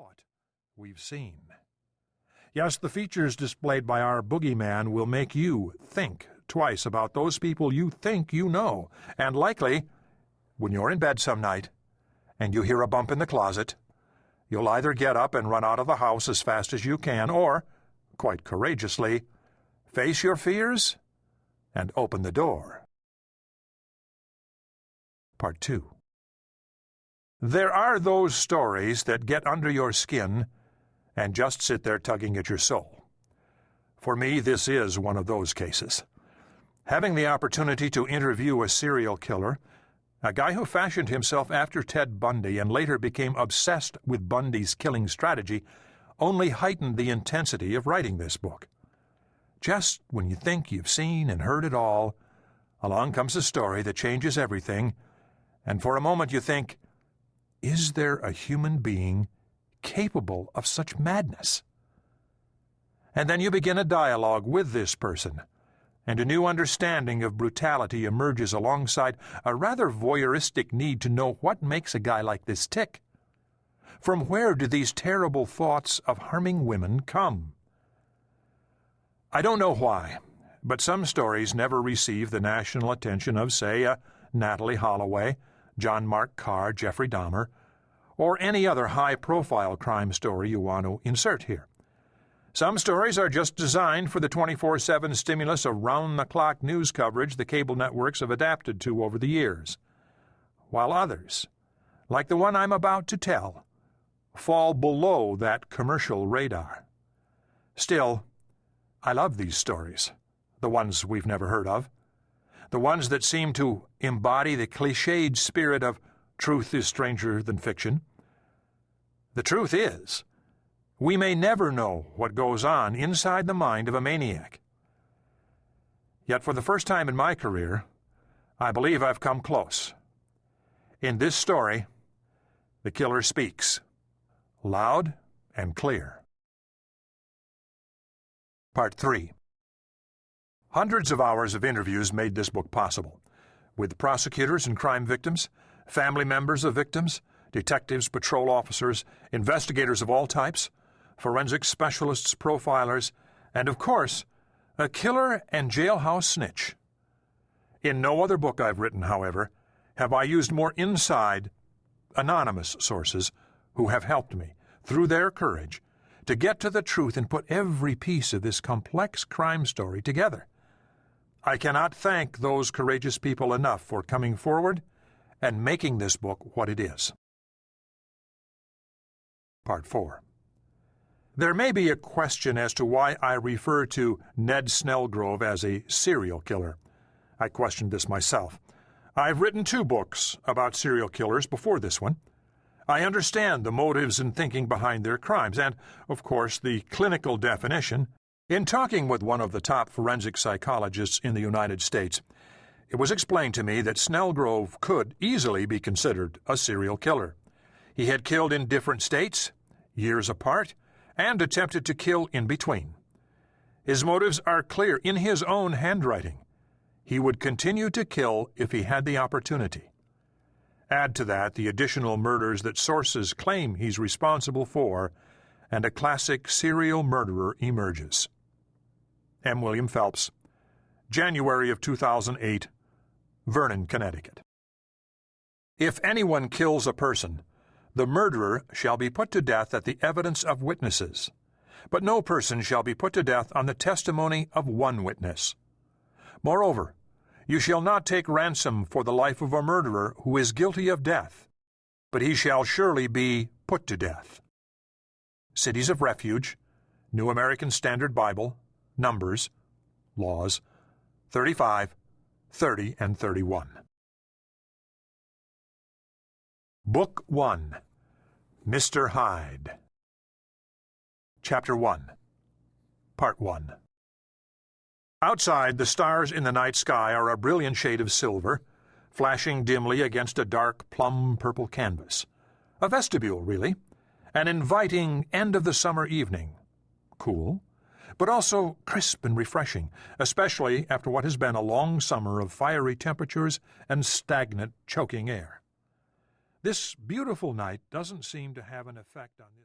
thought we've seen. Yes, the features displayed by our boogeyman will make you think twice about those people you think you know, and likely, when you're in bed some night and you hear a bump in the closet, you'll either get up and run out of the house as fast as you can, or, quite courageously, face your fears and open the door. Part 2. There are those stories that get under your skin and just sit there tugging at your soul. For me, this is one of those cases. Having the opportunity to interview a serial killer, a guy who fashioned himself after Ted Bundy and later became obsessed with Bundy's killing strategy, only heightened the intensity of writing this book. Just when you think you've seen and heard it all, along comes a story that changes everything, and for a moment you think, is there a human being capable of such madness? And then you begin a dialogue with this person, and a new understanding of brutality emerges alongside a rather voyeuristic need to know what makes a guy like this tick. From where do these terrible thoughts of harming women come? I don't know why, but some stories never receive the national attention of, say, Natalie Holloway, John Mark Carr, Jeffrey Dahmer, or any other high-profile crime story you want to insert here. Some stories are just designed for the 24/7 stimulus of round-the-clock news coverage the cable networks have adapted to over the years, while others, like the one I'm about to tell, fall below that commercial radar. Still, I love these stories, the ones we've never heard of, the ones that seem to embody the cliched spirit of truth is stranger than fiction. The truth is, we may never know what goes on inside the mind of a maniac. Yet for the first time in my career, I believe I've come close. In this story, the killer speaks, loud and clear. Part 3. Hundreds of hours of interviews made this book possible, with prosecutors and crime victims, family members of victims, detectives, patrol officers, investigators of all types, forensic specialists, profilers, and, of course, a killer and jailhouse snitch. In no other book I've written, however, have I used more inside, anonymous sources who have helped me, through their courage, to get to the truth and put every piece of this complex crime story together. I cannot thank those courageous people enough for coming forward and making this book what it is. Part 4. There may be a question as to why I refer to Ned Snelgrove as a serial killer. I questioned this myself. I've written 2 books about serial killers before this one. I understand the motives and thinking behind their crimes, and, of course, the clinical definition. In talking with one of the top forensic psychologists in the United States, it was explained to me that Snelgrove could easily be considered a serial killer. He had killed in different states, years apart, and attempted to kill in between. His motives are clear in his own handwriting. He would continue to kill if he had the opportunity. Add to that the additional murders that sources claim he's responsible for, and a classic serial murderer emerges. M. William Phelps, January of 2008, Vernon, Connecticut. If anyone kills a person, the murderer shall be put to death at the evidence of witnesses, but no person shall be put to death on the testimony of one witness. Moreover, you shall not take ransom for the life of a murderer who is guilty of death, but he shall surely be put to death. Cities of Refuge, New American Standard Bible, Numbers, Laws, 35, 30, and 31. Book 1. Mr. Hyde. Chapter 1. Part 1. Outside, the stars in the night sky are a brilliant shade of silver, flashing dimly against a dark plum-purple canvas. A vestibule, really. An inviting end-of-the-summer evening. Cool, but also crisp and refreshing, especially after what has been a long summer of fiery temperatures and stagnant, choking air. This beautiful night doesn't seem to have an effect on this.